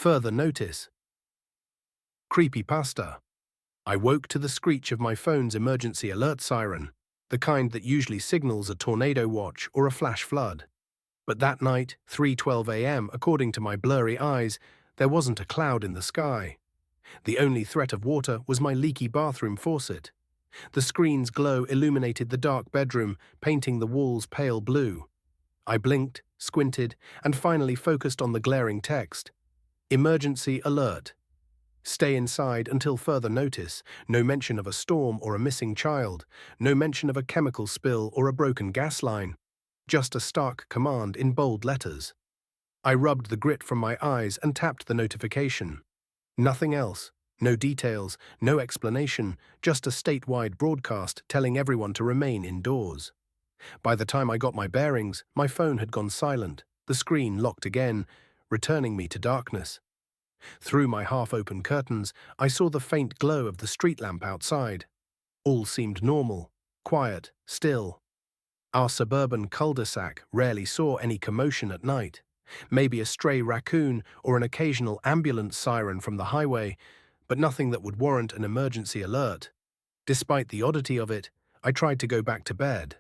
Further notice. Creepypasta. I woke to the screech of my phone's emergency alert siren, the kind that usually signals a tornado watch or a flash flood. But that night, 3:12 a.m., according to my blurry eyes, there wasn't a cloud in the sky. The only threat of water was my leaky bathroom faucet. The screen's glow illuminated the dark bedroom, painting the walls pale blue. I blinked, squinted, and finally focused on the glaring text. Emergency alert. Stay inside until further notice. No mention of a storm or a missing child. No mention of a chemical spill or a broken gas line. Just a stark command in bold letters. I rubbed the grit from my eyes and tapped the notification. Nothing else. No details, no explanation, just a statewide broadcast telling everyone to remain indoors. By the time I got my bearings, my phone had gone silent, the screen locked again, returning me to darkness. Through my half-open curtains, I saw the faint glow of the street lamp outside. All seemed normal, quiet, still. Our suburban cul-de-sac rarely saw any commotion at night. Maybe a stray raccoon or an occasional ambulance siren from the highway, but nothing that would warrant an emergency alert. Despite the oddity of it, I tried to go back to bed.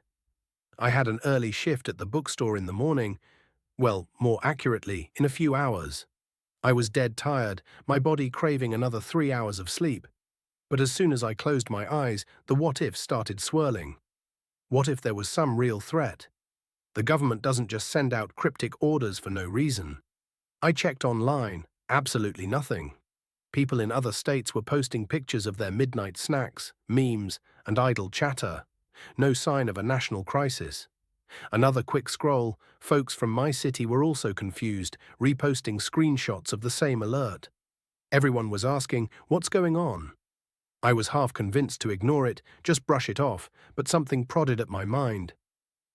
I had an early shift at the bookstore in the morning. Well, more accurately, in a few hours. I was dead tired, my body craving another 3 hours of sleep. But as soon as I closed my eyes, the what-if started swirling. What if there was some real threat? The government doesn't just send out cryptic orders for no reason. I checked online, absolutely nothing. People in other states were posting pictures of their midnight snacks, memes, and idle chatter. No sign of a national crisis. Another quick scroll, folks from my city were also confused, reposting screenshots of the same alert. Everyone was asking, what's going on? I was half convinced to ignore it, just brush it off, but something prodded at my mind.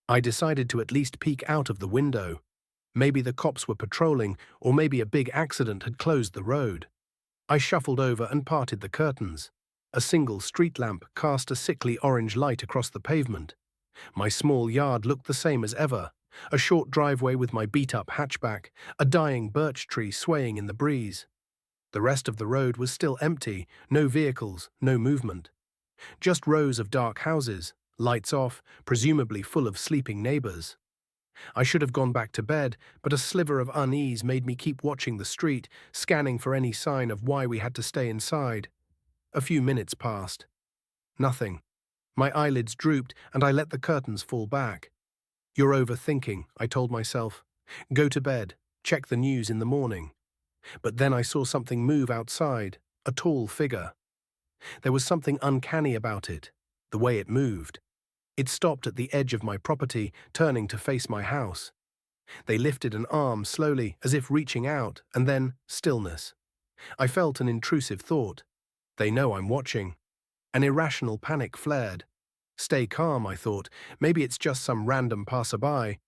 I decided to at least peek out of the window. Maybe the cops were patrolling, or maybe a big accident had closed the road. I shuffled over and parted the curtains. A single street lamp cast a sickly orange light across the pavement. My small yard looked the same as ever, a short driveway with my beat-up hatchback, a dying birch tree swaying in the breeze. The rest of the road was still empty, no vehicles, no movement. Just rows of dark houses, lights off, presumably full of sleeping neighbors. I should have gone back to bed, but a sliver of unease made me keep watching the street, scanning for any sign of why we had to stay inside. A few minutes passed. Nothing. My eyelids drooped, and I let the curtains fall back. You're overthinking, I told myself. Go to bed, check the news in the morning. But then I saw something move outside, a tall figure. There was something uncanny about it, the way it moved. It stopped at the edge of my property, turning to face my house. They lifted an arm slowly, as if reaching out, and then stillness. I felt an intrusive thought. They know I'm watching. An irrational panic flared. Stay calm, I thought. Maybe it's just some random passerby.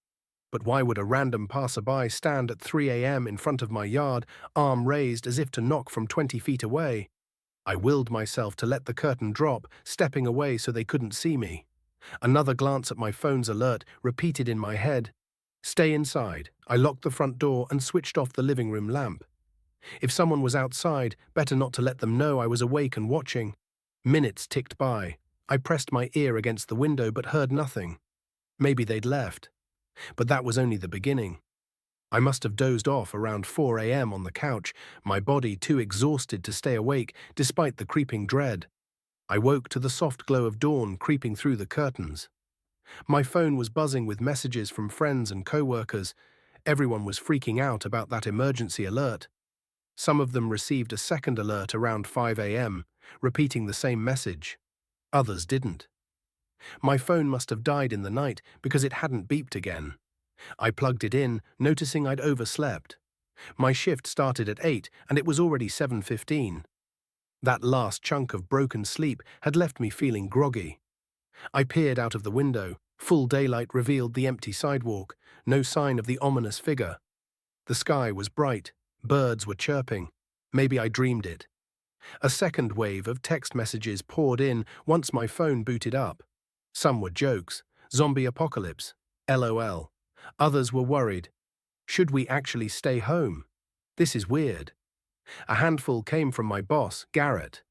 But why would a random passerby stand at 3 a.m. in front of my yard, arm raised as if to knock from 20 feet away? I willed myself to let the curtain drop, stepping away so they couldn't see me. Another glance at my phone's alert, repeated in my head. Stay inside. I locked the front door and switched off the living room lamp. If someone was outside, better not to let them know I was awake and watching. Minutes ticked by. I pressed my ear against the window but heard nothing. Maybe they'd left. But that was only the beginning. I must have dozed off around 4 a.m. on the couch, my body too exhausted to stay awake despite the creeping dread. I woke to the soft glow of dawn creeping through the curtains. My phone was buzzing with messages from friends and co-workers. Everyone was freaking out about that emergency alert. Some of them received a second alert around 5 a.m., repeating the same message. Others didn't. My phone must have died in the night because it hadn't beeped again. I plugged it in, noticing I'd overslept. My shift started at 8 and it was already 7:15. That last chunk of broken sleep had left me feeling groggy. I peered out of the window. Full daylight revealed the empty sidewalk, no sign of the ominous figure. The sky was bright, birds were chirping. Maybe I dreamed it. A second wave of text messages poured in once my phone booted up. Some were jokes, zombie apocalypse, LOL. Others were worried. Should we actually stay home? This is weird. A handful came from my boss, Garrett.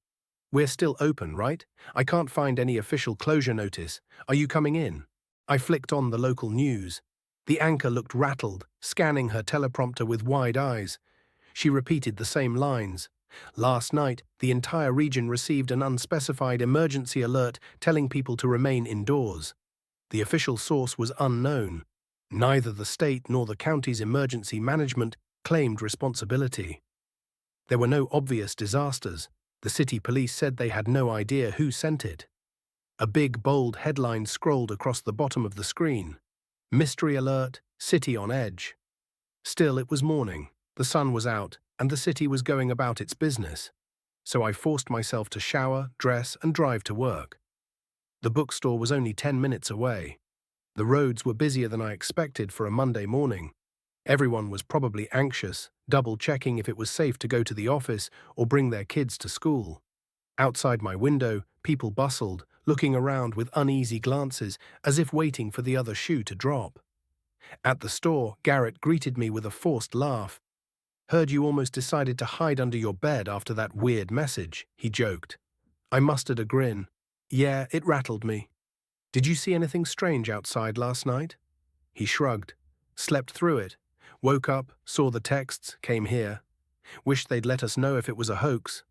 "We're still open, right? I can't find any official closure notice. Are you coming in?" I flicked on the local news. The anchor looked rattled, scanning her teleprompter with wide eyes. She repeated the same lines. "Last night, the entire region received an unspecified emergency alert telling people to remain indoors. The official source was unknown. Neither the state nor the county's emergency management claimed responsibility. There were no obvious disasters. The city police said they had no idea who sent it." A big, bold headline scrolled across the bottom of the screen. "Mystery alert, city on edge." Still, it was morning. The sun was out, and the city was going about its business. So I forced myself to shower, dress, and drive to work. The bookstore was only 10 minutes away. The roads were busier than I expected for a Monday morning. Everyone was probably anxious, double-checking if it was safe to go to the office or bring their kids to school. Outside my window, people bustled, looking around with uneasy glances, as if waiting for the other shoe to drop. At the store, Garrett greeted me with a forced laugh. "Heard you almost decided to hide under your bed after that weird message," he joked. I mustered a grin. "Yeah, it rattled me." "Did you see anything strange outside last night?" He shrugged. "Slept through it. Woke up, saw the texts, came here. Wish they'd let us know if it was a hoax."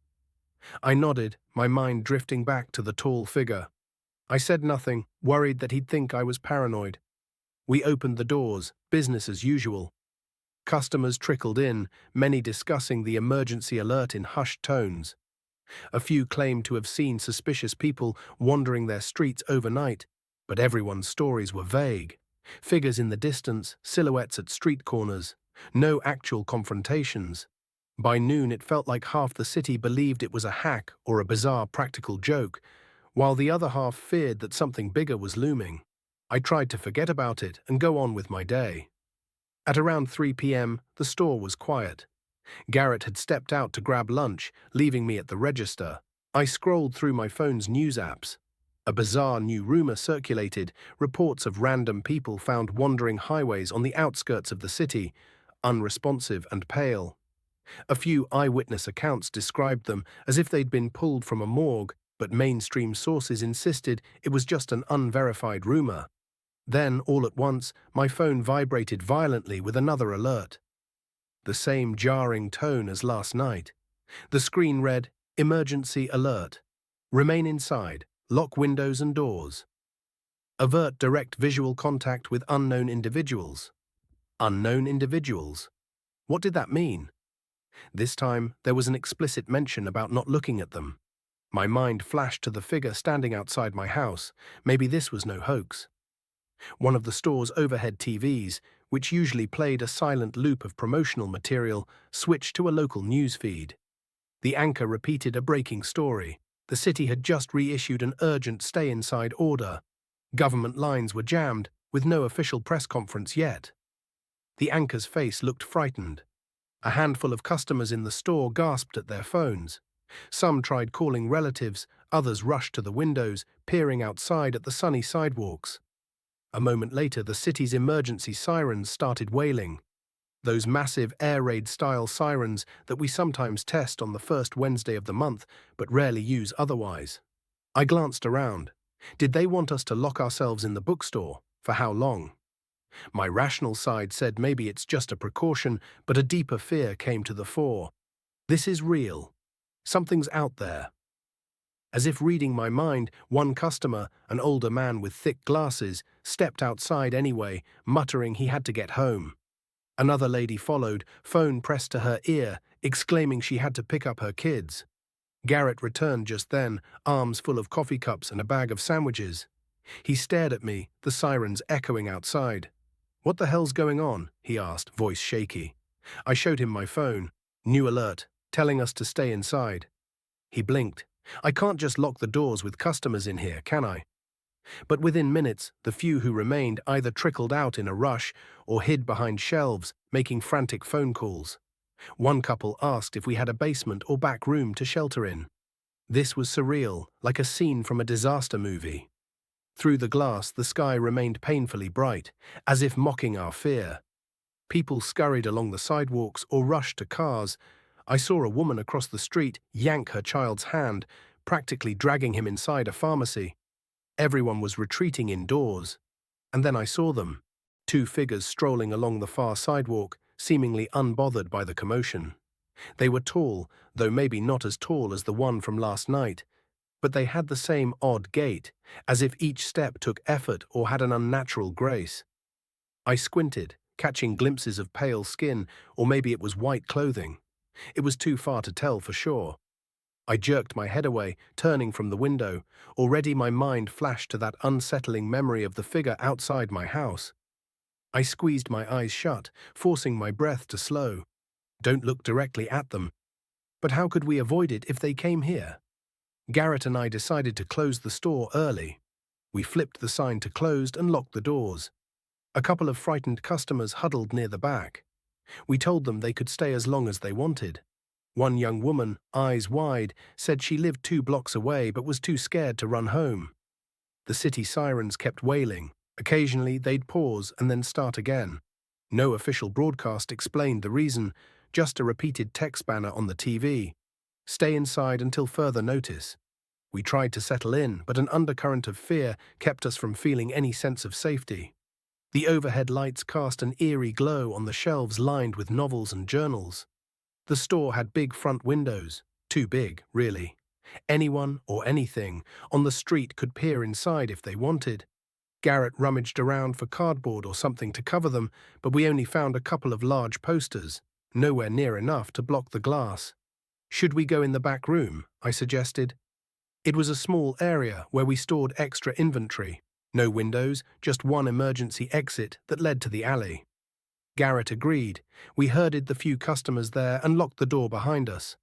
I nodded, my mind drifting back to the tall figure. I said nothing, worried that he'd think I was paranoid. We opened the doors, business as usual. Customers trickled in, many discussing the emergency alert in hushed tones. A few claimed to have seen suspicious people wandering their streets overnight, but everyone's stories were vague. Figures in the distance, silhouettes at street corners. No actual confrontations. By noon, it felt like half the city believed it was a hack or a bizarre practical joke, while the other half feared that something bigger was looming. I tried to forget about it and go on with my day. At around 3 p.m., the store was quiet. Garrett had stepped out to grab lunch, leaving me at the register. I scrolled through my phone's news apps. A bizarre new rumor circulated, reports of random people found wandering highways on the outskirts of the city, unresponsive and pale. A few eyewitness accounts described them as if they'd been pulled from a morgue, but mainstream sources insisted it was just an unverified rumor. Then, all at once, my phone vibrated violently with another alert. The same jarring tone as last night. The screen read, "Emergency alert. Remain inside. Lock windows and doors. Avert direct visual contact with unknown individuals." Unknown individuals? What did that mean? This time, there was an explicit mention about not looking at them. My mind flashed to the figure standing outside my house. Maybe this was no hoax. One of the store's overhead TVs, which usually played a silent loop of promotional material, switched to a local news feed. The anchor repeated a breaking story. The city had just reissued an urgent stay-inside order. Government lines were jammed, with no official press conference yet. The anchor's face looked frightened. A handful of customers in the store gasped at their phones. Some tried calling relatives, others rushed to the windows, peering outside at the sunny sidewalks. A moment later, the city's emergency sirens started wailing. Those massive air raid-style sirens that we sometimes test on the first Wednesday of the month, but rarely use otherwise. I glanced around. Did they want us to lock ourselves in the bookstore? For how long? My rational side said maybe it's just a precaution, but a deeper fear came to the fore. This is real. Something's out there. As if reading my mind, one customer, an older man with thick glasses, stepped outside anyway, muttering he had to get home. Another lady followed, phone pressed to her ear, exclaiming she had to pick up her kids. Garrett returned just then, arms full of coffee cups and a bag of sandwiches. He stared at me, the sirens echoing outside. "What the hell's going on?" he asked, voice shaky. I showed him my phone. New alert, telling us to stay inside. He blinked. "I can't just lock the doors with customers in here, can I?" But within minutes, the few who remained either trickled out in a rush or hid behind shelves, making frantic phone calls. One couple asked if we had a basement or back room to shelter in. This was surreal, like a scene from a disaster movie. Through the glass, the sky remained painfully bright, as if mocking our fear. People scurried along the sidewalks or rushed to cars. I saw a woman across the street yank her child's hand, practically dragging him inside a pharmacy. Everyone was retreating indoors. And then I saw them. Two figures strolling along the far sidewalk, seemingly unbothered by the commotion. They were tall, though maybe not as tall as the one from last night, but they had the same odd gait, as if each step took effort or had an unnatural grace. I squinted, catching glimpses of pale skin, or maybe it was white clothing. It was too far to tell for sure. I jerked my head away, turning from the window. Already my mind flashed to that unsettling memory of the figure outside my house. I squeezed my eyes shut, forcing my breath to slow. Don't look directly at them. But how could we avoid it if they came here? Garrett and I decided to close the store early. We flipped the sign to closed and locked the doors. A couple of frightened customers huddled near the back. We told them they could stay as long as they wanted. One young woman, eyes wide, said she lived 2 blocks away but was too scared to run home. The city sirens kept wailing. Occasionally they'd pause and then start again. No official broadcast explained the reason, just a repeated text banner on the TV. Stay inside until further notice. We tried to settle in, but an undercurrent of fear kept us from feeling any sense of safety. The overhead lights cast an eerie glow on the shelves lined with novels and journals. The store had big front windows, too big, really. Anyone or anything on the street could peer inside if they wanted. Garrett rummaged around for cardboard or something to cover them, but we only found a couple of large posters, nowhere near enough to block the glass. Should we go in the back room? I suggested. It was a small area where we stored extra inventory. No windows, just one emergency exit that led to the alley. Garrett agreed. We herded the few customers there and locked the door behind us.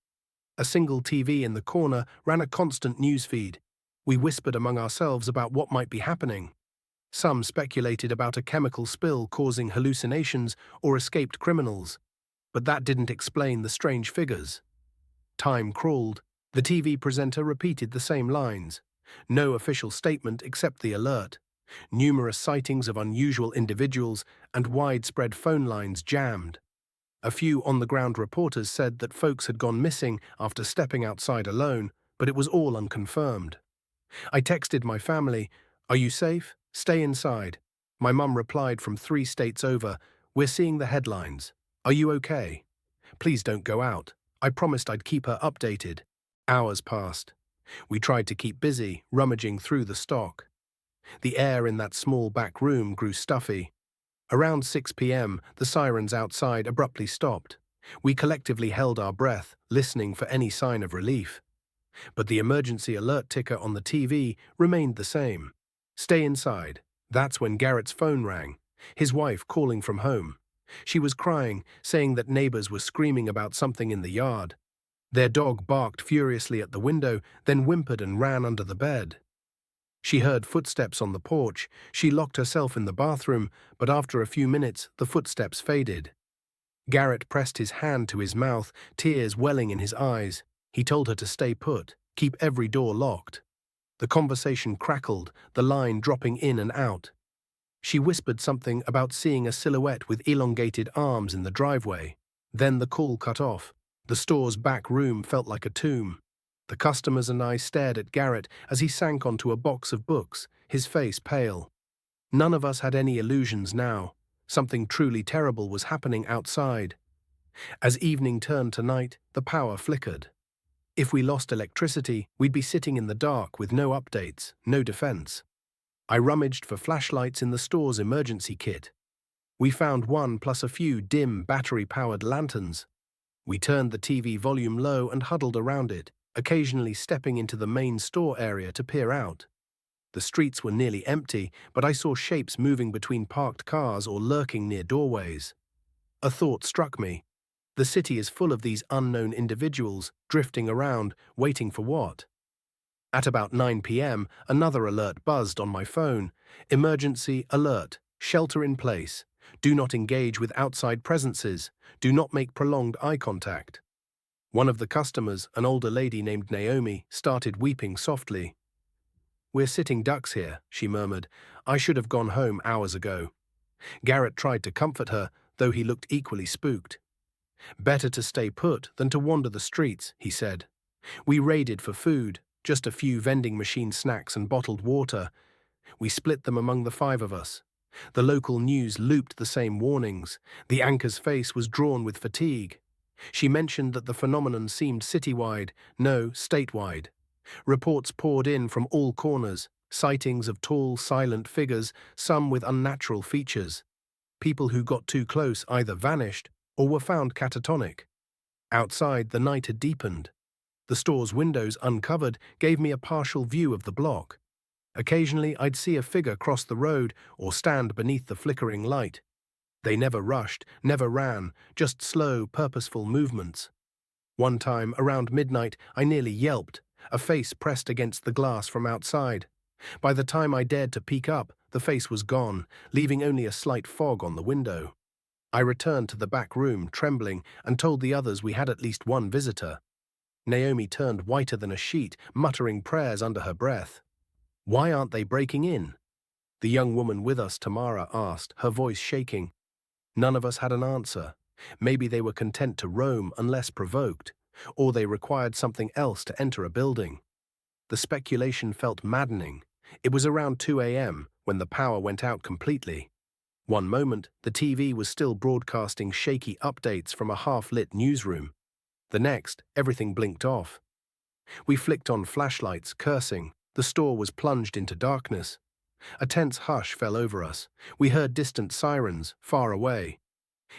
A single TV in the corner ran a constant news feed. We whispered among ourselves about what might be happening. Some speculated about a chemical spill causing hallucinations or escaped criminals, but that didn't explain the strange figures. Time crawled. The TV presenter repeated the same lines. No official statement except the alert. Numerous sightings of unusual individuals and widespread phone lines jammed. A few on-the-ground reporters said that folks had gone missing after stepping outside alone, but it was all unconfirmed. I texted my family, "Are you safe? Stay inside." My mum replied from 3 states over, "We're seeing the headlines. Are you okay? Please don't go out." I promised I'd keep her updated. Hours passed. We tried to keep busy, rummaging through the stock. The air in that small back room grew stuffy. Around 6 p.m., the sirens outside abruptly stopped. We collectively held our breath, listening for any sign of relief. But the emergency alert ticker on the TV remained the same. Stay inside. That's when Garrett's phone rang, his wife calling from home. She was crying, saying that neighbors were screaming about something in the yard. Their dog barked furiously at the window, then whimpered and ran under the bed. She heard footsteps on the porch. She locked herself in the bathroom, but after a few minutes, the footsteps faded. Garrett pressed his hand to his mouth, tears welling in his eyes. He told her to stay put, keep every door locked. The conversation crackled, the line dropping in and out. She whispered something about seeing a silhouette with elongated arms in the driveway. Then the call cut off. The store's back room felt like a tomb. The customers and I stared at Garrett as he sank onto a box of books, his face pale. None of us had any illusions now. Something truly terrible was happening outside. As evening turned to night, the power flickered. If we lost electricity, we'd be sitting in the dark with no updates, no defense. I rummaged for flashlights in the store's emergency kit. We found one plus a few dim, battery-powered lanterns. We turned the TV volume low and huddled around it, occasionally stepping into the main store area to peer out. The streets were nearly empty, but I saw shapes moving between parked cars or lurking near doorways. A thought struck me. The city is full of these unknown individuals, drifting around, waiting for what? At about 9 p.m., another alert buzzed on my phone. Emergency alert. Shelter in place. Do not engage with outside presences. Do not make prolonged eye contact. One of the customers, an older lady named Naomi, started weeping softly. "We're sitting ducks here," she murmured. "I should have gone home hours ago." Garrett tried to comfort her, though he looked equally spooked. Better to stay put than to wander the streets, he said. We raided for food, just a few vending machine snacks and bottled water. We split them among the five of us. The local news looped the same warnings. The anchor's face was drawn with fatigue. She mentioned that the phenomenon seemed citywide, no, statewide. Reports poured in from all corners, sightings of tall, silent figures, some with unnatural features. People who got too close either vanished or were found catatonic. Outside, the night had deepened. The store's windows, uncovered, gave me a partial view of the block. Occasionally, I'd see a figure cross the road or stand beneath the flickering light. They never rushed, never ran, just slow, purposeful movements. One time, around midnight, I nearly yelped, a face pressed against the glass from outside. By the time I dared to peek up, the face was gone, leaving only a slight fog on the window. I returned to the back room, trembling, and told the others we had at least one visitor. Naomi turned whiter than a sheet, muttering prayers under her breath. Why aren't they breaking in? The young woman with us, Tamara, asked, her voice shaking. None of us had an answer. Maybe they were content to roam unless provoked, or they required something else to enter a building. The speculation felt maddening. It was around 2 a.m. when the power went out completely. One moment, the TV was still broadcasting shaky updates from a half-lit newsroom. The next, everything blinked off. We flicked on flashlights, cursing. The store was plunged into darkness. A tense hush fell over us. We heard distant sirens, far away.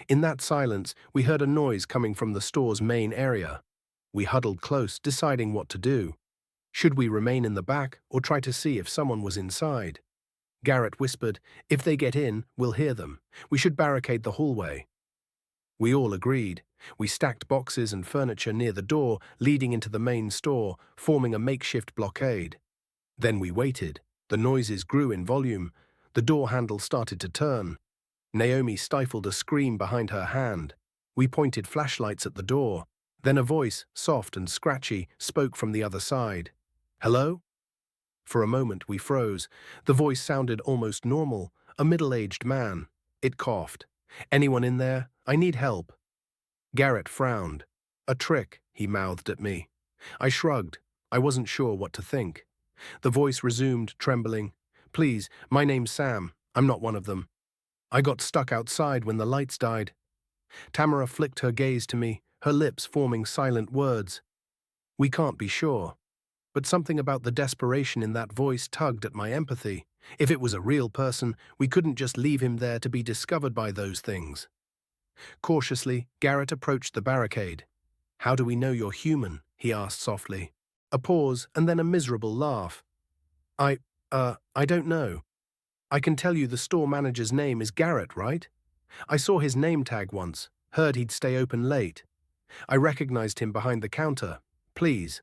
In that silence, we heard a noise coming from the store's main area. We huddled close, deciding what to do. Should we remain in the back or try to see if someone was inside? Garrett whispered, if they get in, we'll hear them. We should barricade the hallway. We all agreed. We stacked boxes and furniture near the door leading into the main store, forming a makeshift blockade. Then we waited. The noises grew in volume. The door handle started to turn. Naomi stifled a scream behind her hand. We pointed flashlights at the door. Then a voice, soft and scratchy, spoke from the other side. Hello? For a moment we froze. The voice sounded almost normal, a middle-aged man. It coughed. Anyone in there? I need help. Garrett frowned. A trick, he mouthed at me. I shrugged. I wasn't sure what to think. The voice resumed, trembling. Please, my name's Sam. I'm not one of them. I got stuck outside when the lights died. Tamara flicked her gaze to me, her lips forming silent words. We can't be sure. But something about the desperation in that voice tugged at my empathy. If it was a real person, we couldn't just leave him there to be discovered by those things. Cautiously, Garrett approached the barricade. How do we know you're human? He asked softly. A pause and then a miserable laugh. I don't know. I can tell you the store manager's name is Garrett, right? I saw his name tag once, heard he'd stay open late. I recognized him behind the counter. Please.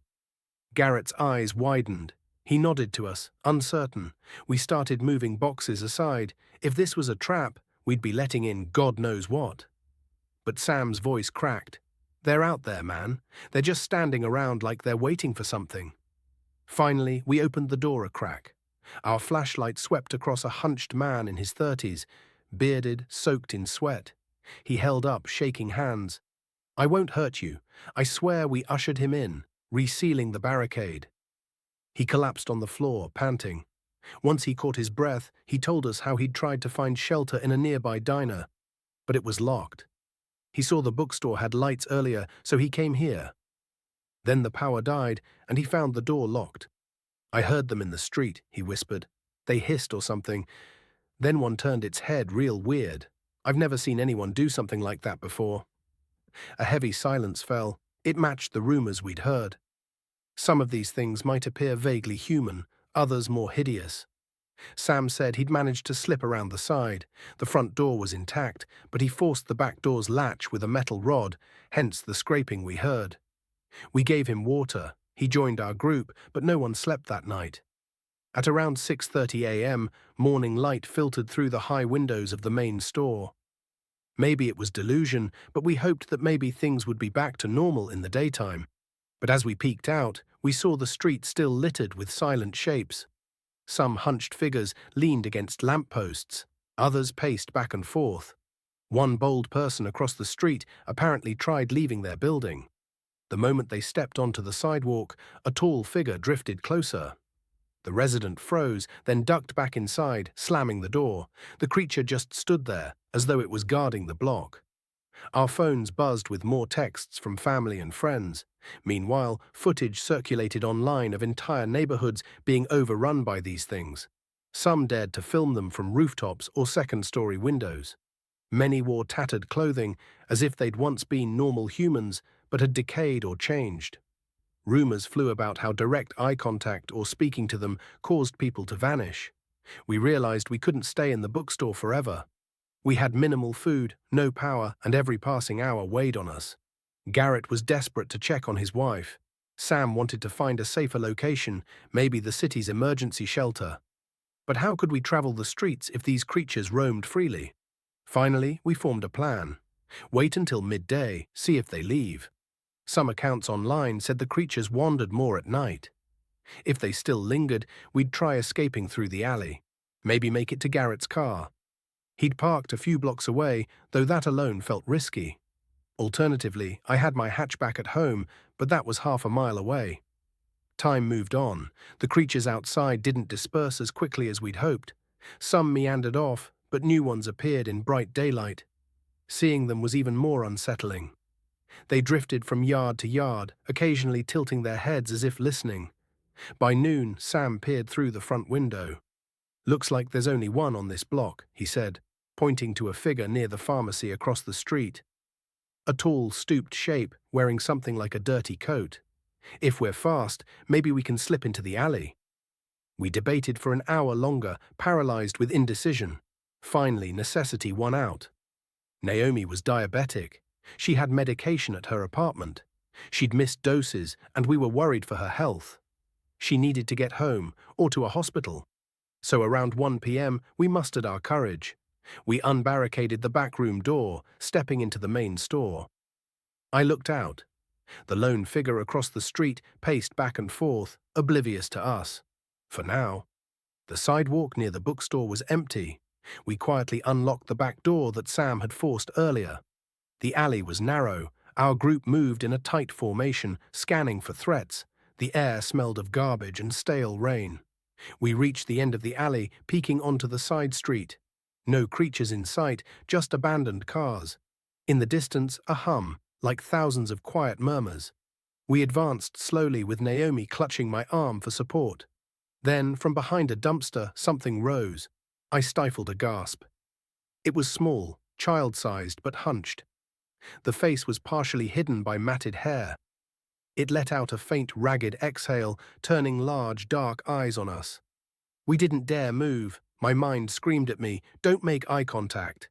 Garrett's eyes widened. He nodded to us, uncertain. We started moving boxes aside. If this was a trap, we'd be letting in God knows what. But Sam's voice cracked. They're out there, man. They're just standing around like they're waiting for something. Finally, we opened the door a crack. Our flashlight swept across a hunched man in his 30s, bearded, soaked in sweat. He held up, shaking hands. I won't hurt you. I swear we ushered him in, resealing the barricade. He collapsed on the floor, panting. Once he caught his breath, he told us how he'd tried to find shelter in a nearby diner, but it was locked. He saw the bookstore had lights earlier, so he came here. Then the power died, and he found the door locked. I heard them in the street, he whispered. They hissed or something. Then one turned its head real weird. I've never seen anyone do something like that before. A heavy silence fell. It matched the rumors we'd heard. Some of these things might appear vaguely human, others more hideous. Sam said he'd managed to slip around the side. The front door was intact, but he forced the back door's latch with a metal rod, hence the scraping we heard. We gave him water. He joined our group, but no one slept that night. At around 6:30 a.m., morning light filtered through the high windows of the main store. Maybe it was delusion, but we hoped that maybe things would be back to normal in the daytime. But as we peeked out, we saw the street still littered with silent shapes. Some hunched figures leaned against lampposts. Others paced back and forth. One bold person across the street apparently tried leaving their building. The moment they stepped onto the sidewalk, a tall figure drifted closer. The resident froze, then ducked back inside, slamming the door. The creature just stood there, as though it was guarding the block. Our phones buzzed with more texts from family and friends. Meanwhile, footage circulated online of entire neighborhoods being overrun by these things. Some dared to film them from rooftops or second-story windows. Many wore tattered clothing, as if they'd once been normal humans, but had decayed or changed. Rumors flew about how direct eye contact or speaking to them caused people to vanish. We realized we couldn't stay in the bookstore forever. We had minimal food, no power, and every passing hour weighed on us. Garrett was desperate to check on his wife. Sam wanted to find a safer location, maybe the city's emergency shelter. But how could we travel the streets if these creatures roamed freely? Finally, we formed a plan. Wait until midday, see if they leave. Some accounts online said the creatures wandered more at night. If they still lingered, we'd try escaping through the alley. Maybe make it to Garrett's car. He'd parked a few blocks away, though that alone felt risky. Alternatively, I had my hatchback at home, but that was half a mile away. Time moved on. The creatures outside didn't disperse as quickly as we'd hoped. Some meandered off, but new ones appeared in bright daylight. Seeing them was even more unsettling. They drifted from yard to yard, occasionally tilting their heads as if listening. By noon, Sam peered through the front window. "Looks like there's only one on this block," he said, pointing to a figure near the pharmacy across the street. A tall, stooped shape, wearing something like a dirty coat. If we're fast, maybe we can slip into the alley. We debated for an hour longer, paralyzed with indecision. Finally, necessity won out. Naomi was diabetic. She had medication at her apartment. She'd missed doses, and we were worried for her health. She needed to get home, or to a hospital. So around 1 p.m., we mustered our courage. We unbarricaded the backroom door, stepping into the main store. I looked out. The lone figure across the street paced back and forth, oblivious to us. For now. The sidewalk near the bookstore was empty. We quietly unlocked the back door that Sam had forced earlier. The alley was narrow. Our group moved in a tight formation, scanning for threats. The air smelled of garbage and stale rain. We reached the end of the alley, peeking onto the side street. No creatures in sight, just abandoned cars. In the distance, a hum, like thousands of quiet murmurs. We advanced slowly with Naomi clutching my arm for support. Then, from behind a dumpster, something rose. I stifled a gasp. It was small, child-sized but hunched. The face was partially hidden by matted hair. It let out a faint, ragged exhale, turning large, dark eyes on us. We didn't dare move. My mind screamed at me, "Don't make eye contact."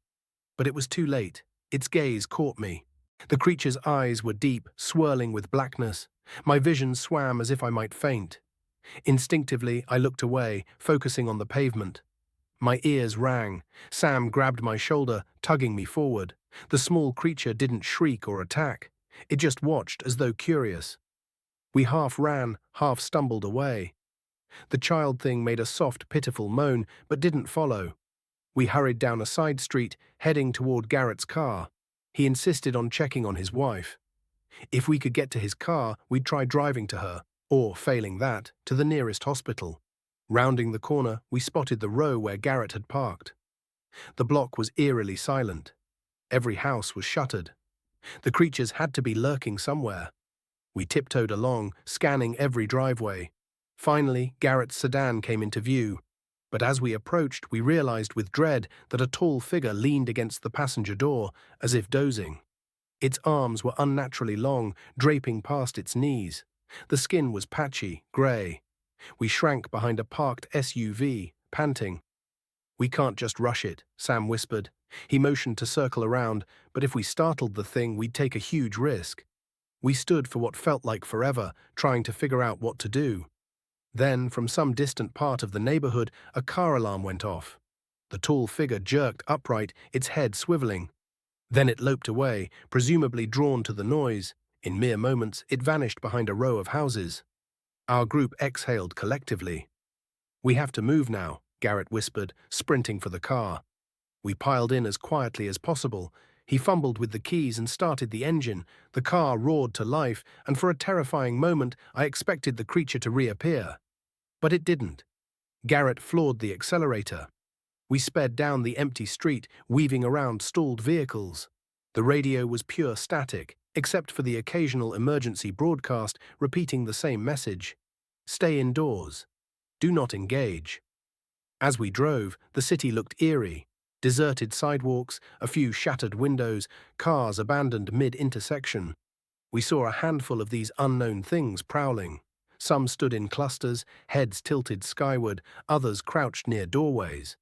But it was too late. Its gaze caught me. The creature's eyes were deep, swirling with blackness. My vision swam as if I might faint. Instinctively, I looked away, focusing on the pavement. My ears rang. Sam grabbed my shoulder, tugging me forward. The small creature didn't shriek or attack. It just watched as though curious. We half ran, half stumbled away. The child thing made a soft, pitiful moan, but didn't follow. We hurried down a side street, heading toward Garrett's car. He insisted on checking on his wife. If we could get to his car, we'd try driving to her, or, failing that, to the nearest hospital. Rounding the corner, we spotted the row where Garrett had parked. The block was eerily silent. Every house was shuttered. The creatures had to be lurking somewhere. We tiptoed along, scanning every driveway. Finally, Garrett's sedan came into view. But as we approached, we realized with dread that a tall figure leaned against the passenger door, as if dozing. Its arms were unnaturally long, draping past its knees. The skin was patchy, grey. We shrank behind a parked SUV, panting. "We can't just rush it," Sam whispered. He motioned to circle around, but if we startled the thing, we'd take a huge risk. We stood for what felt like forever, trying to figure out what to do. Then, from some distant part of the neighborhood, a car alarm went off. The tall figure jerked upright, its head swiveling. Then it loped away, presumably drawn to the noise. In mere moments, it vanished behind a row of houses. Our group exhaled collectively. "We have to move now," Garrett whispered, sprinting for the car. We piled in as quietly as possible. He fumbled with the keys and started the engine. The car roared to life, and for a terrifying moment, I expected the creature to reappear. But it didn't. Garrett floored the accelerator. We sped down the empty street, weaving around stalled vehicles. The radio was pure static, except for the occasional emergency broadcast repeating the same message. Stay indoors. Do not engage. As we drove, the city looked eerie. Deserted sidewalks, a few shattered windows, cars abandoned mid-intersection. We saw a handful of these unknown things prowling. Some stood in clusters, heads tilted skyward, others crouched near doorways.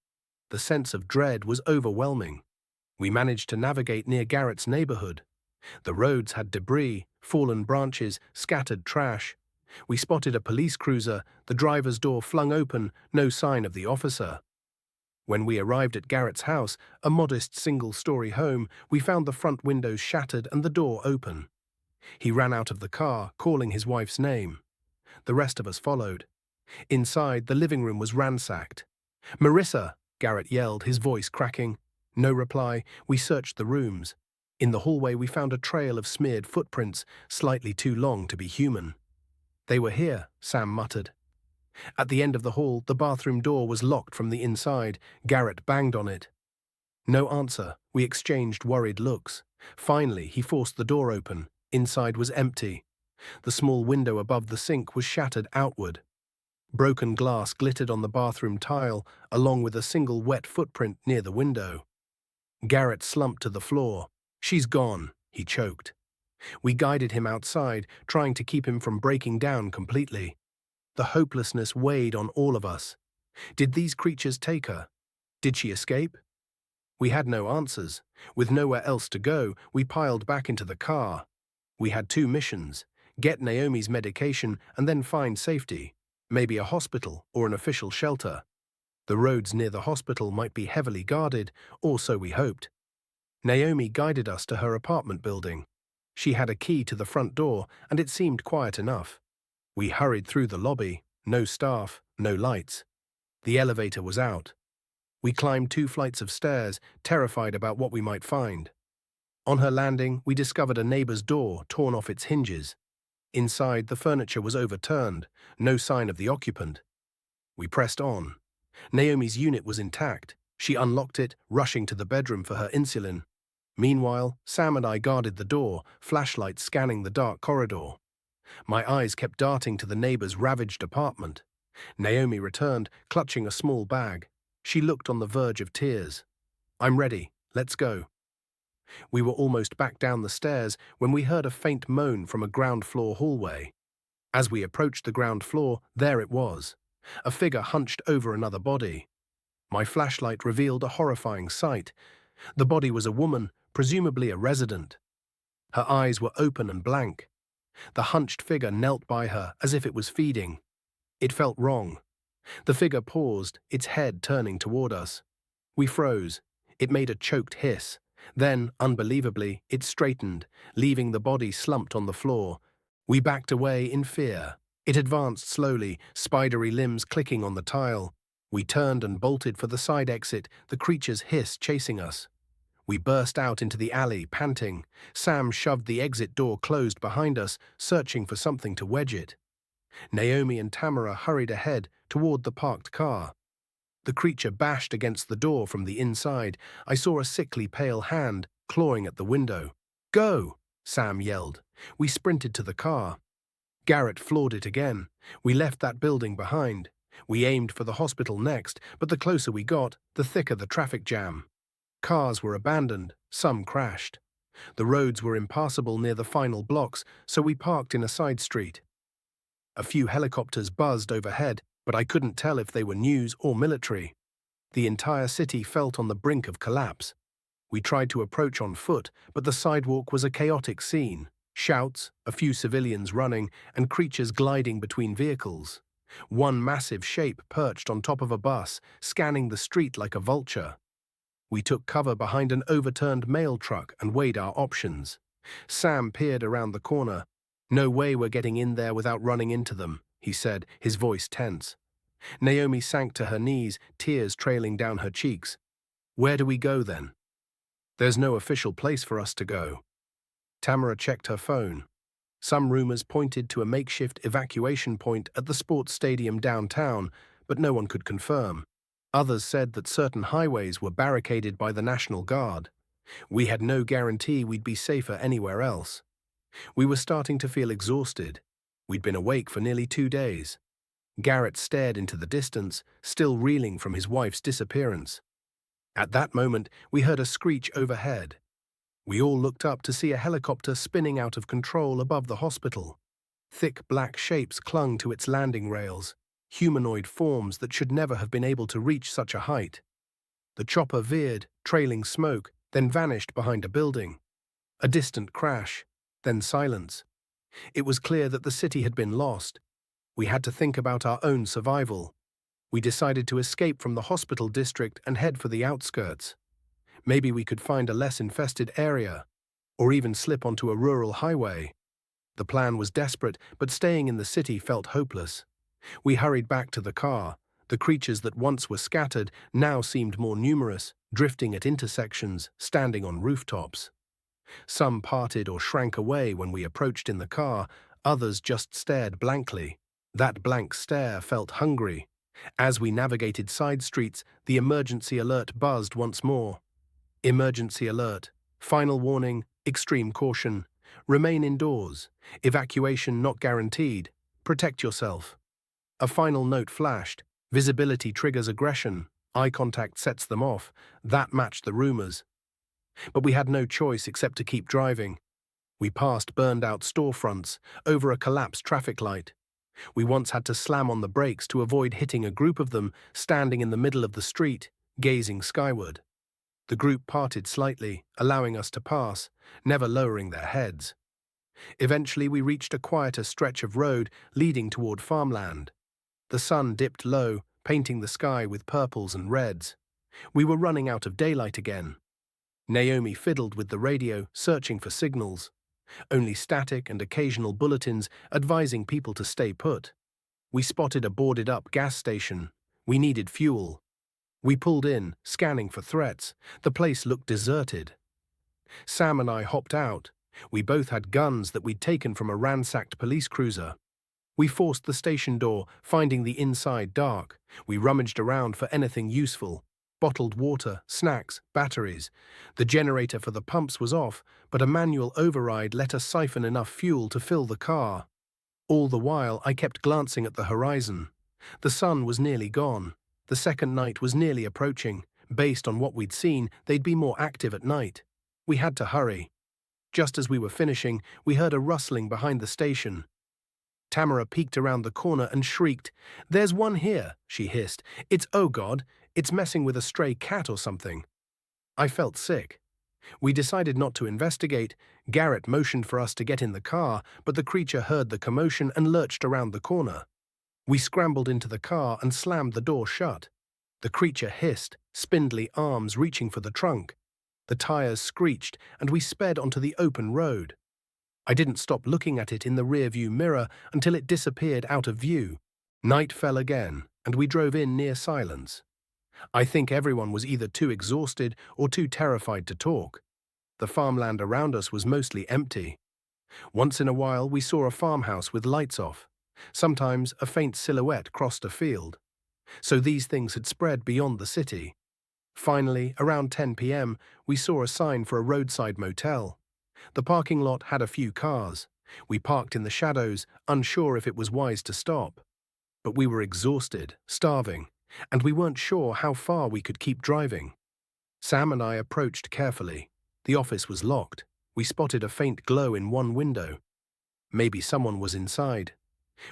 The sense of dread was overwhelming. We managed to navigate near Garrett's neighborhood. The roads had debris, fallen branches, scattered trash. We spotted a police cruiser, the driver's door flung open, no sign of the officer. When we arrived at Garrett's house, a modest single-story home, we found the front windows shattered and the door open. He ran out of the car, calling his wife's name. The rest of us followed. Inside, the living room was ransacked. "Marissa!" Garrett yelled, his voice cracking. No reply. We searched the rooms. In the hallway, we found a trail of smeared footprints, slightly too long to be human. "They were here," Sam muttered. At the end of the hall, the bathroom door was locked from the inside. Garrett banged on it. No answer. We exchanged worried looks. Finally, he forced the door open. Inside was empty. The small window above the sink was shattered outward. Broken glass glittered on the bathroom tile, along with a single wet footprint near the window. Garrett slumped to the floor. "She's gone," he choked. We guided him outside, trying to keep him from breaking down completely. The hopelessness weighed on all of us. Did these creatures take her? Did she escape? We had no answers. With nowhere else to go, we piled back into the car. We had two missions: get Naomi's medication and then find safety, maybe a hospital or an official shelter. The roads near the hospital might be heavily guarded, or so we hoped. Naomi guided us to her apartment building. She had a key to the front door, and it seemed quiet enough. We hurried through the lobby. No staff, no lights. The elevator was out. We climbed 2 flights of stairs, terrified about what we might find. On her landing, we discovered a neighbor's door torn off its hinges. Inside, the furniture was overturned, no sign of the occupant. We pressed on. Naomi's unit was intact. She unlocked it, rushing to the bedroom for her insulin. Meanwhile, Sam and I guarded the door, flashlights scanning the dark corridor. My eyes kept darting to the neighbor's ravaged apartment. Naomi returned, clutching a small bag. She looked on the verge of tears. "I'm ready. Let's go." We were almost back down the stairs when we heard a faint moan from a ground-floor hallway. As we approached the ground floor, there it was, a figure hunched over another body. My flashlight revealed a horrifying sight. The body was a woman, presumably a resident. Her eyes were open and blank. The hunched figure knelt by her as if it was feeding. It felt wrong. The figure paused, its head turning toward us. We froze. It made a choked hiss. Then, unbelievably, it straightened, leaving the body slumped on the floor. We backed away in fear. It advanced slowly, spidery limbs clicking on the tile. We turned and bolted for the side exit, the creature's hiss chasing us. We burst out into the alley, panting. Sam shoved the exit door closed behind us, searching for something to wedge it. Naomi and Tamara hurried ahead, toward the parked car. The creature bashed against the door from the inside. I saw a sickly pale hand, clawing at the window. "Go!" Sam yelled. We sprinted to the car. Garrett floored it again. We left that building behind. We aimed for the hospital next, but the closer we got, the thicker the traffic jam. Cars were abandoned, some crashed. The roads were impassable near the final blocks, so we parked in a side street. A few helicopters buzzed overhead, but I couldn't tell if they were news or military. The entire city felt on the brink of collapse. We tried to approach on foot, but the sidewalk was a chaotic scene. Shouts, a few civilians running, and creatures gliding between vehicles. One massive shape perched on top of a bus, scanning the street like a vulture. We took cover behind an overturned mail truck and weighed our options. Sam peered around the corner. "No way we're getting in there without running into them," he said, his voice tense. Naomi sank to her knees, tears trailing down her cheeks. Where do we go then? There's no official place for us to go. Tamara checked her phone. Some rumors pointed to a makeshift evacuation point at the sports stadium downtown, but no one could confirm. Others said that certain highways were barricaded by the National Guard. We had no guarantee we'd be safer anywhere else. We were starting to feel exhausted. We'd been awake for nearly 2 days. Garrett stared into the distance, still reeling from his wife's disappearance. At that moment, we heard a screech overhead. We all looked up to see a helicopter spinning out of control above the hospital. Thick black shapes clung to its landing rails, humanoid forms that should never have been able to reach such a height. The chopper veered, trailing smoke, then vanished behind a building. A distant crash, then silence. It was clear that the city had been lost. We had to think about our own survival. We decided to escape from the hospital district and head for the outskirts. Maybe we could find a less infested area, or even slip onto a rural highway. The plan was desperate, but staying in the city felt hopeless. We hurried back to the car. The creatures that once were scattered now seemed more numerous, drifting at intersections, standing on rooftops. Some parted or shrank away when we approached in the car, others just stared blankly. That blank stare felt hungry. As we navigated side streets, the emergency alert buzzed once more. Emergency alert. Final warning. Extreme caution. Remain indoors. Evacuation not guaranteed. Protect yourself. A final note flashed. Visibility triggers aggression. Eye contact sets them off. That matched the rumors. But we had no choice except to keep driving. We passed burned-out storefronts, over a collapsed traffic light. We once had to slam on the brakes to avoid hitting a group of them standing in the middle of the street, gazing skyward. The group parted slightly, allowing us to pass, never lowering their heads. Eventually we reached a quieter stretch of road leading toward farmland. The sun dipped low, painting the sky with purples and reds. We were running out of daylight again. Naomi fiddled with the radio, searching for signals. Only static and occasional bulletins advising people to stay put. We spotted a boarded-up gas station. We needed fuel. We pulled in, scanning for threats. The place looked deserted. Sam and I hopped out. We both had guns that we'd taken from a ransacked police cruiser. We forced the station door, finding the inside dark. We rummaged around for anything useful. Bottled water, snacks, batteries. The generator for the pumps was off, but a manual override let us siphon enough fuel to fill the car. All the while, I kept glancing at the horizon. The sun was nearly gone. The second night was nearly approaching. Based on what we'd seen, they'd be more active at night. We had to hurry. Just as we were finishing, we heard a rustling behind the station. Tamara peeked around the corner and shrieked. "There's one here," she hissed. Oh God, it's messing with a stray cat or something." I felt sick. We decided not to investigate. Garrett motioned for us to get in the car, but the creature heard the commotion and lurched around the corner. We scrambled into the car and slammed the door shut. The creature hissed, spindly arms reaching for the trunk. The tires screeched, and we sped onto the open road. I didn't stop looking at it in the rearview mirror until it disappeared out of view. Night fell again, and we drove in near silence. I think everyone was either too exhausted or too terrified to talk. The farmland around us was mostly empty. Once in a while, we saw a farmhouse with lights off. Sometimes a faint silhouette crossed a field. So these things had spread beyond the city. Finally, around 10 p.m., we saw a sign for a roadside motel. The parking lot had a few cars. We parked in the shadows, unsure if it was wise to stop. But we were exhausted, starving, and we weren't sure how far we could keep driving. Sam and I approached carefully. The office was locked. We spotted a faint glow in one window. Maybe someone was inside.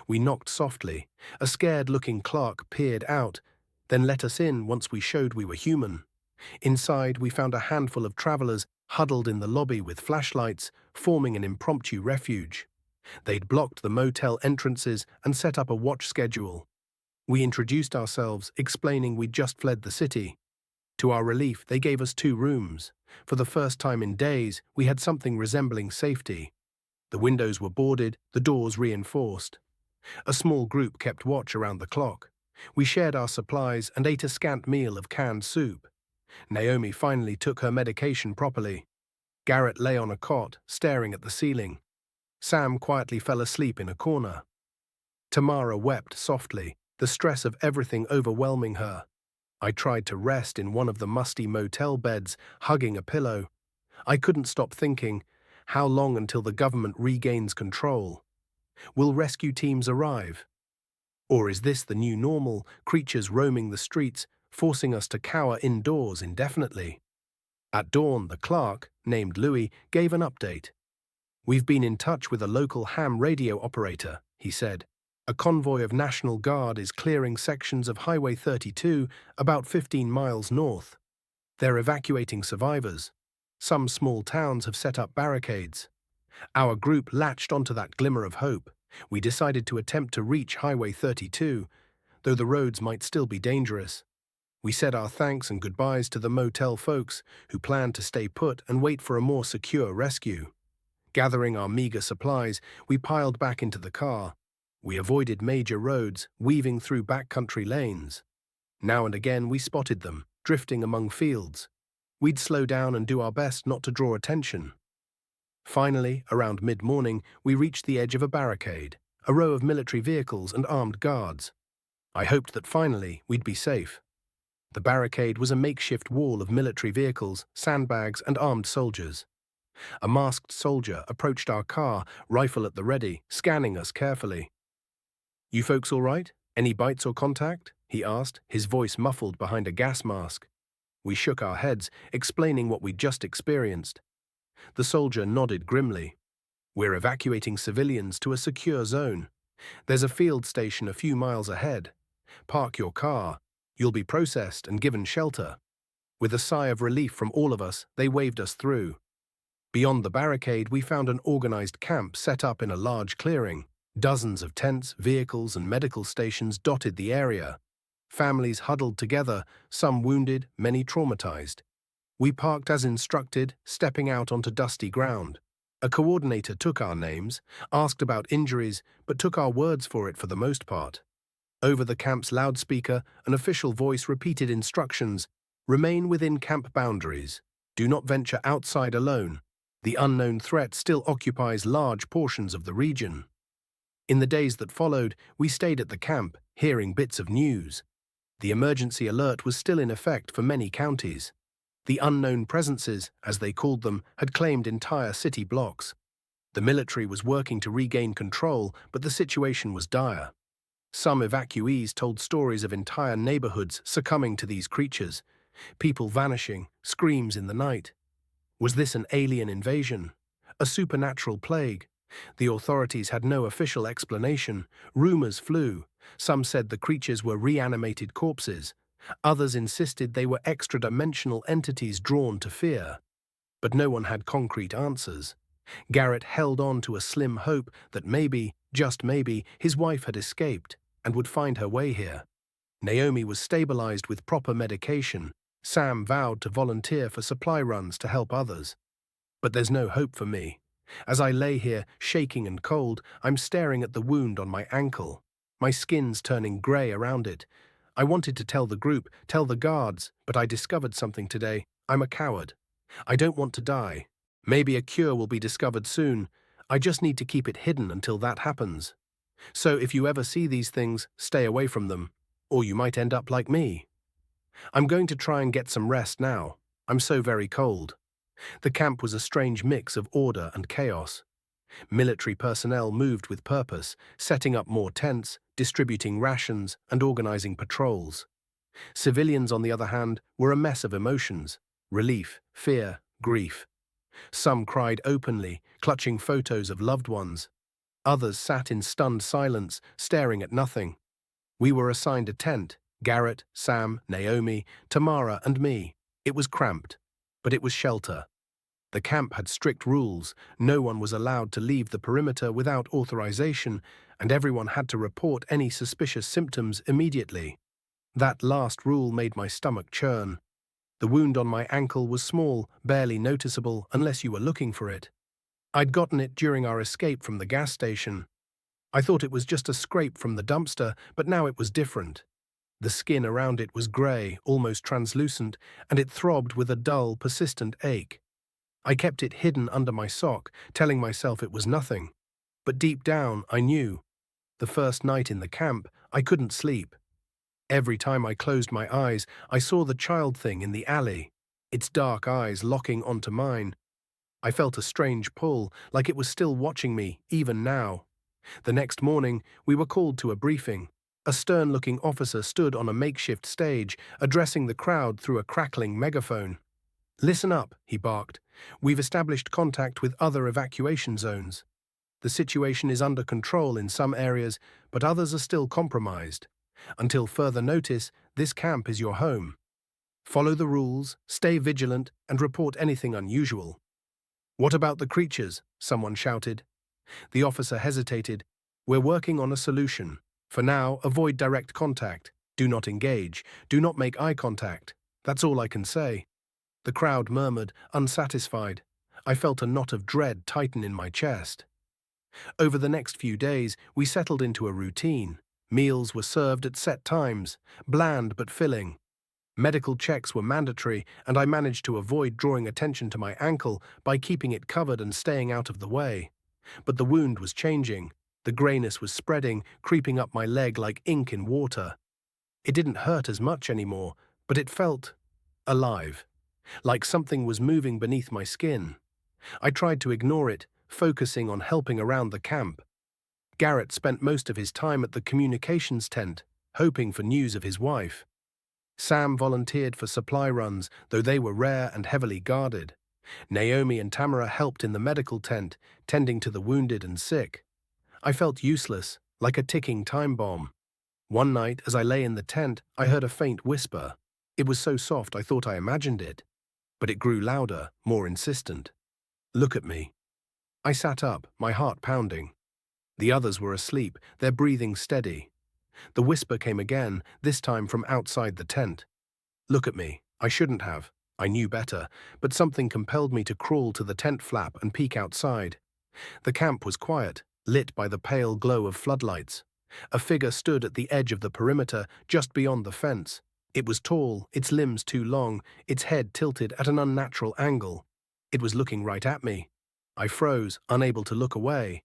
We knocked softly. A scared-looking clerk peered out, then let us in once we showed we were human. Inside, we found a handful of travelers huddled in the lobby with flashlights, forming an impromptu refuge. They'd blocked the motel entrances and set up a watch schedule. We introduced ourselves, explaining we'd just fled the city. To our relief, they gave us 2 rooms. For the first time in days, we had something resembling safety. The windows were boarded, the doors reinforced. A small group kept watch around the clock. We shared our supplies and ate a scant meal of canned soup. Naomi finally took her medication properly. Garrett lay on a cot, staring at the ceiling. Sam quietly fell asleep in a corner. Tamara wept softly, the stress of everything overwhelming her. I tried to rest in one of the musty motel beds, hugging a pillow. I couldn't stop thinking, how long until the government regains control? Will rescue teams arrive? Or is this the new normal, creatures roaming the streets, forcing us to cower indoors indefinitely? At dawn, the clerk, named Louis, gave an update. "We've been in touch with a local ham radio operator," he said. "A convoy of National Guard is clearing sections of Highway 32 about 15 miles north. They're evacuating survivors. Some small towns have set up barricades." Our group latched onto that glimmer of hope. We decided to attempt to reach Highway 32, though the roads might still be dangerous. We said our thanks and goodbyes to the motel folks who planned to stay put and wait for a more secure rescue. Gathering our meager supplies, we piled back into the car. We avoided major roads, weaving through backcountry lanes. Now and again we spotted them, drifting among fields. We'd slow down and do our best not to draw attention. Finally, around mid-morning, we reached the edge of a barricade, a row of military vehicles and armed guards. I hoped that finally we'd be safe. The barricade was a makeshift wall of military vehicles, sandbags, and armed soldiers. A masked soldier approached our car, rifle at the ready, scanning us carefully. "You folks all right? Any bites or contact?" he asked, his voice muffled behind a gas mask. We shook our heads, explaining what we'd just experienced. The soldier nodded grimly. "We're evacuating civilians to a secure zone. There's a field station a few miles ahead. Park your car. You'll be processed and given shelter." With a sigh of relief from all of us, they waved us through. Beyond the barricade, we found an organized camp set up in a large clearing. Dozens of tents, vehicles, and medical stations dotted the area. Families huddled together, some wounded, many traumatized. We parked as instructed, stepping out onto dusty ground. A coordinator took our names, asked about injuries, but took our words for it for the most part. Over the camp's loudspeaker, an official voice repeated instructions: "Remain within camp boundaries. Do not venture outside alone. The unknown threat still occupies large portions of the region." In the days that followed, we stayed at the camp, hearing bits of news. The emergency alert was still in effect for many counties. The unknown presences, as they called them, had claimed entire city blocks. The military was working to regain control, but the situation was dire. Some evacuees told stories of entire neighborhoods succumbing to these creatures, people vanishing, screams in the night. Was this an alien invasion? A supernatural plague? The authorities had no official explanation. Rumors flew. Some said the creatures were reanimated corpses. Others insisted they were extra-dimensional entities drawn to fear. But no one had concrete answers. Garrett held on to a slim hope that maybe, just maybe, his wife had escaped and would find her way here. Naomi was stabilized with proper medication. Sam vowed to volunteer for supply runs to help others. But there's no hope for me. As I lay here, shaking and cold, I'm staring at the wound on my ankle. My skin's turning grey around it. I wanted to tell the group, tell the guards, but I discovered something today. I'm a coward. I don't want to die. Maybe a cure will be discovered soon. I just need to keep it hidden until that happens. So if you ever see these things, stay away from them, or you might end up like me. I'm going to try and get some rest now. I'm so very cold. The camp was a strange mix of order and chaos. Military personnel moved with purpose, setting up more tents, distributing rations, and organizing patrols. Civilians, on the other hand, were a mess of emotions: relief, fear, grief. Some cried openly, clutching photos of loved ones. Others sat in stunned silence, staring at nothing. We were assigned a tent: Garrett, Sam, Naomi, Tamara, and me. It was cramped, but it was shelter. The camp had strict rules. No one was allowed to leave the perimeter without authorization, and everyone had to report any suspicious symptoms immediately. That last rule made my stomach churn. The wound on my ankle was small, barely noticeable unless you were looking for it. I'd gotten it during our escape from the gas station. I thought it was just a scrape from the dumpster, but now it was different. The skin around it was grey, almost translucent, and it throbbed with a dull, persistent ache. I kept it hidden under my sock, telling myself it was nothing. But deep down, I knew. The first night in the camp, I couldn't sleep. Every time I closed my eyes, I saw the child thing in the alley, its dark eyes locking onto mine. I felt a strange pull, like it was still watching me, even now. The next morning, we were called to a briefing. A stern-looking officer stood on a makeshift stage, addressing the crowd through a crackling megaphone. "Listen up," he barked. "We've established contact with other evacuation zones. The situation is under control in some areas, but others are still compromised. Until further notice, this camp is your home. Follow the rules, stay vigilant, and report anything unusual." "What about the creatures?" someone shouted. The officer hesitated. "We're working on a solution. For now, avoid direct contact. Do not engage. Do not make eye contact. That's all I can say." The crowd murmured, unsatisfied. I felt a knot of dread tighten in my chest. Over the next few days, we settled into a routine. Meals were served at set times, bland but filling. Medical checks were mandatory, and I managed to avoid drawing attention to my ankle by keeping it covered and staying out of the way. But the wound was changing. The greyness was spreading, creeping up my leg like ink in water. It didn't hurt as much anymore, but it felt alive, like something was moving beneath my skin. I tried to ignore it, focusing on helping around the camp. Garrett spent most of his time at the communications tent, hoping for news of his wife. Sam volunteered for supply runs, though they were rare and heavily guarded. Naomi and Tamara helped in the medical tent, tending to the wounded and sick. I felt useless, like a ticking time bomb. One night, as I lay in the tent, I heard a faint whisper. It was so soft I thought I imagined it. But it grew louder, more insistent. "Look at me." I sat up, my heart pounding. The others were asleep, their breathing steady. The whisper came again, this time from outside the tent. "Look at me." I shouldn't have. I knew better, but something compelled me to crawl to the tent flap and peek outside. The camp was quiet, lit by the pale glow of floodlights. A figure stood at the edge of the perimeter, just beyond the fence. It was tall, its limbs too long, its head tilted at an unnatural angle. It was looking right at me. I froze, unable to look away.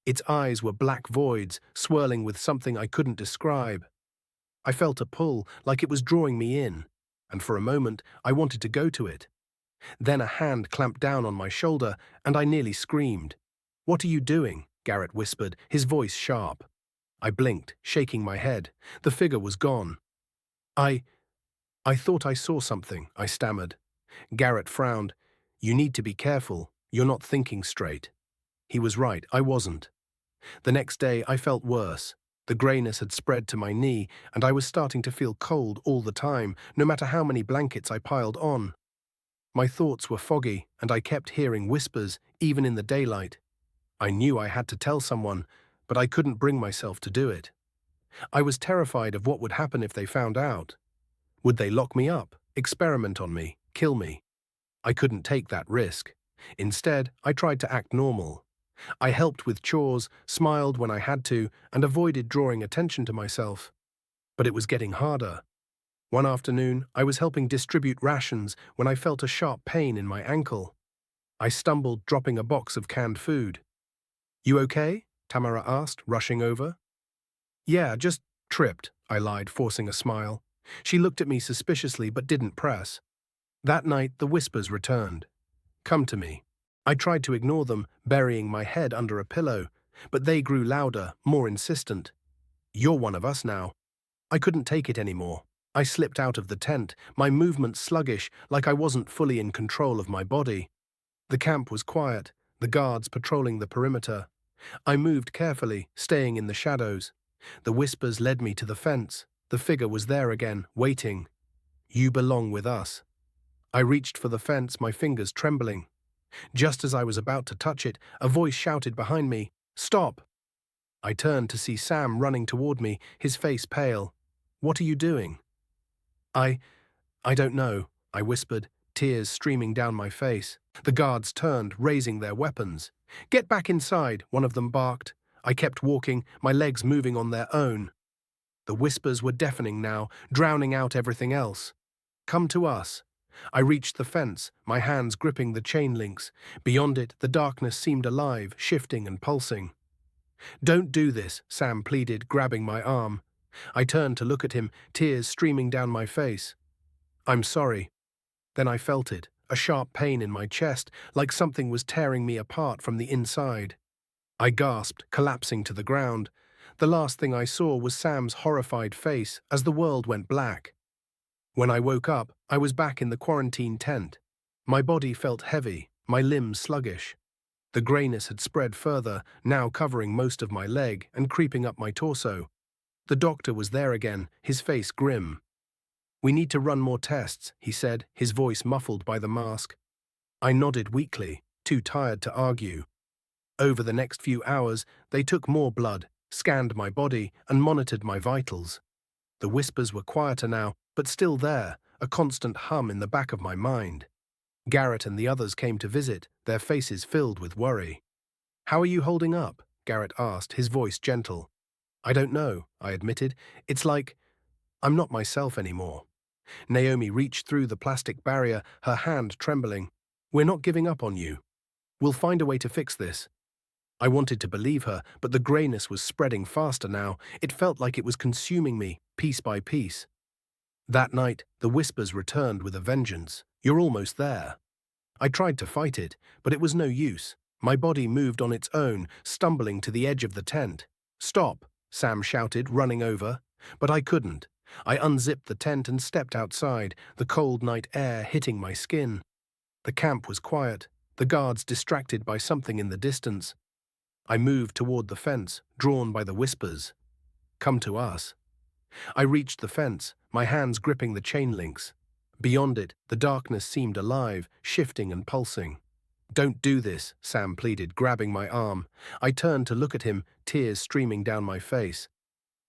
Its eyes were black voids, swirling with something I couldn't describe. I felt a pull, like it was drawing me in, and for a moment I wanted to go to it. Then a hand clamped down on my shoulder, and I nearly screamed. "What are you doing?" Garrett whispered, his voice sharp. I blinked, shaking my head. The figure was gone. I thought I saw something," I stammered. Garrett frowned. "You need to be careful. You're not thinking straight." He was right, I wasn't. The next day I felt worse. The greyness had spread to my knee, and I was starting to feel cold all the time, no matter how many blankets I piled on. My thoughts were foggy, and I kept hearing whispers, even in the daylight. I knew I had to tell someone, but I couldn't bring myself to do it. I was terrified of what would happen if they found out. Would they lock me up, experiment on me, kill me? I couldn't take that risk. Instead, I tried to act normal. I helped with chores, smiled when I had to, and avoided drawing attention to myself. But it was getting harder. One afternoon, I was helping distribute rations when I felt a sharp pain in my ankle. I stumbled, dropping a box of canned food. "You okay?" Tamara asked, rushing over. "Yeah, just tripped," I lied, forcing a smile. She looked at me suspiciously but didn't press. That night, the whispers returned. "Come to me." I tried to ignore them, burying my head under a pillow, but they grew louder, more insistent. "You're one of us now." I couldn't take it anymore. I slipped out of the tent, my movements sluggish, like I wasn't fully in control of my body. The camp was quiet, the guards patrolling the perimeter. I moved carefully, staying in the shadows. The whispers led me to the fence. The figure was there again, waiting. "You belong with us." I reached for the fence, my fingers trembling. Just as I was about to touch it, a voice shouted behind me, "Stop!" I turned to see Sam running toward me, his face pale. "What are you doing?" I don't know," I whispered, tears streaming down my face. The guards turned, raising their weapons. "Get back inside," one of them barked. I kept walking, my legs moving on their own. The whispers were deafening now, drowning out everything else. Come to us. I reached the fence, my hands gripping the chain links. Beyond it, the darkness seemed alive, shifting and pulsing. Don't do this, Sam pleaded, grabbing my arm. I turned to look at him, tears streaming down my face. I'm sorry. Then I felt it, a sharp pain in my chest, like something was tearing me apart from the inside. I gasped, collapsing to the ground. The last thing I saw was Sam's horrified face as the world went black. When I woke up, I was back in the quarantine tent. My body felt heavy, my limbs sluggish. The greyness had spread further, now covering most of my leg and creeping up my torso. The doctor was there again, his face grim. We need to run more tests, he said, his voice muffled by the mask. I nodded weakly, too tired to argue. Over the next few hours, they took more blood, scanned my body, and monitored my vitals. The whispers were quieter now, but still there, a constant hum in the back of my mind. Garrett and the others came to visit, their faces filled with worry. How are you holding up? Garrett asked, his voice gentle. I don't know, I admitted. It's like I'm not myself anymore. Naomi reached through the plastic barrier, her hand trembling. We're not giving up on you. We'll find a way to fix this. I wanted to believe her, but the greyness was spreading faster now. It felt like it was consuming me, piece by piece. That night, the whispers returned with a vengeance. You're almost there. I tried to fight it, but it was no use. My body moved on its own, stumbling to the edge of the tent. Stop, Sam shouted, running over. But I couldn't. I unzipped the tent and stepped outside, the cold night air hitting my skin. The camp was quiet, the guards distracted by something in the distance. I moved toward the fence, drawn by the whispers. Come to us. I reached the fence, my hands gripping the chain links. Beyond it, the darkness seemed alive, shifting and pulsing. Don't do this, Sam pleaded, grabbing my arm. I turned to look at him, tears streaming down my face.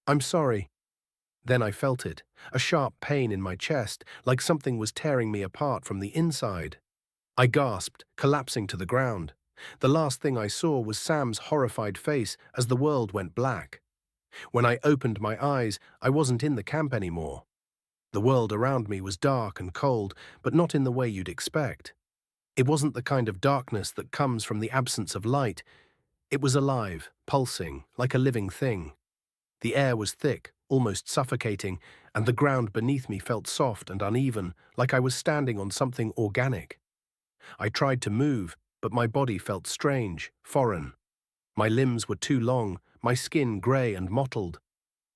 I'm sorry. Then I felt it, a sharp pain in my chest, like something was tearing me apart from the inside. I gasped, collapsing to the ground. The last thing I saw was Sam's horrified face as the world went black. When I opened my eyes, I wasn't in the camp anymore. The world around me was dark and cold, but not in the way you'd expect. It wasn't the kind of darkness that comes from the absence of light. It was alive, pulsing, like a living thing. The air was thick, almost suffocating, and the ground beneath me felt soft and uneven, like I was standing on something organic. I tried to move, but my body felt strange, foreign. My limbs were too long, my skin grey and mottled.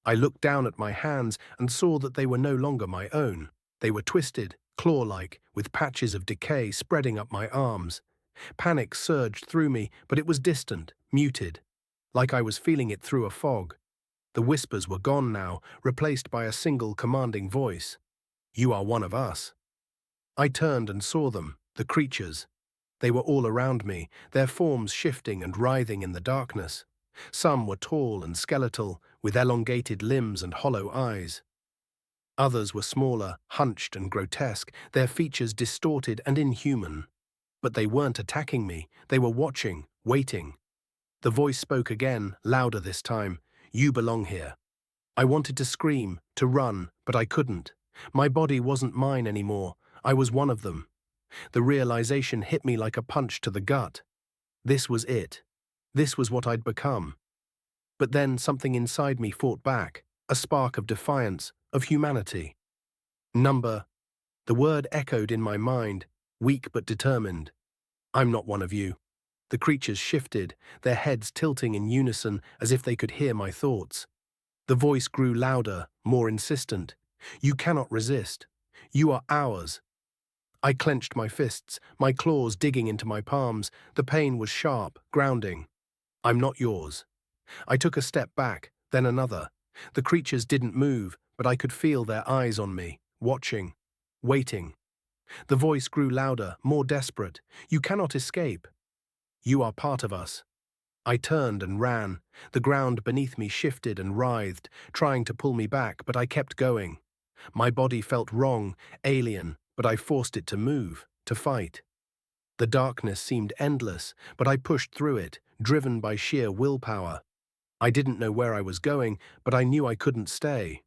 I looked down at my hands and saw that they were no longer my own. They were twisted, claw-like, with patches of decay spreading up my arms. Panic surged through me, but it was distant, muted, like I was feeling it through a fog. The whispers were gone now, replaced by a single commanding voice. You are one of us. I turned and saw them, the creatures. They were all around me, their forms shifting and writhing in the darkness. Some were tall and skeletal, with elongated limbs and hollow eyes. Others were smaller, hunched and grotesque, their features distorted and inhuman. But they weren't attacking me, they were watching, waiting. The voice spoke again, louder this time. You belong here. I wanted to scream, to run, but I couldn't. My body wasn't mine anymore. I was one of them. The realization hit me like a punch to the gut. This was it. This was what I'd become. But then something inside me fought back, a spark of defiance, of humanity. Number. The word echoed in my mind, weak but determined. I'm not one of you. The creatures shifted, their heads tilting in unison as if they could hear my thoughts. The voice grew louder, more insistent. You cannot resist. You are ours. I clenched my fists, my claws digging into my palms. The pain was sharp, grounding. I'm not yours. I took a step back, then another. The creatures didn't move, but I could feel their eyes on me, watching, waiting. The voice grew louder, more desperate. You cannot escape. You are part of us. I turned and ran. The ground beneath me shifted and writhed, trying to pull me back, but I kept going. My body felt wrong, alien, but I forced it to move, to fight. The darkness seemed endless, but I pushed through it, driven by sheer willpower. I didn't know where I was going, but I knew I couldn't stay.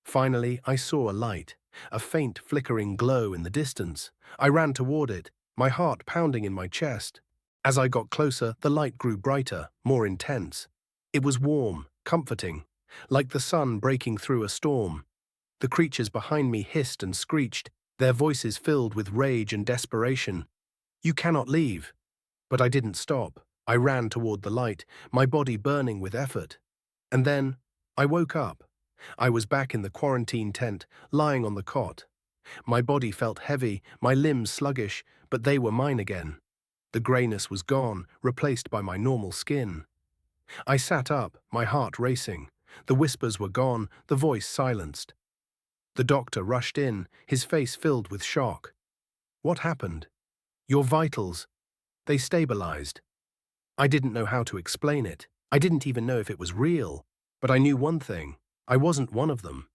Finally, I saw a light, a faint flickering glow in the distance. I ran toward it, my heart pounding in my chest. As I got closer, the light grew brighter, more intense. It was warm, comforting, like the sun breaking through a storm. The creatures behind me hissed and screeched, their voices filled with rage and desperation. "You cannot leave." But I didn't stop. I ran toward the light, my body burning with effort. And then, I woke up. I was back in the quarantine tent, lying on the cot. My body felt heavy, my limbs sluggish, but they were mine again. The grayness was gone, replaced by my normal skin. I sat up, my heart racing. The whispers were gone, the voice silenced. The doctor rushed in, his face filled with shock. "What happened?" "Your vitals. They stabilized." I didn't know how to explain it. I didn't even know if it was real. But I knew one thing. I wasn't one of them.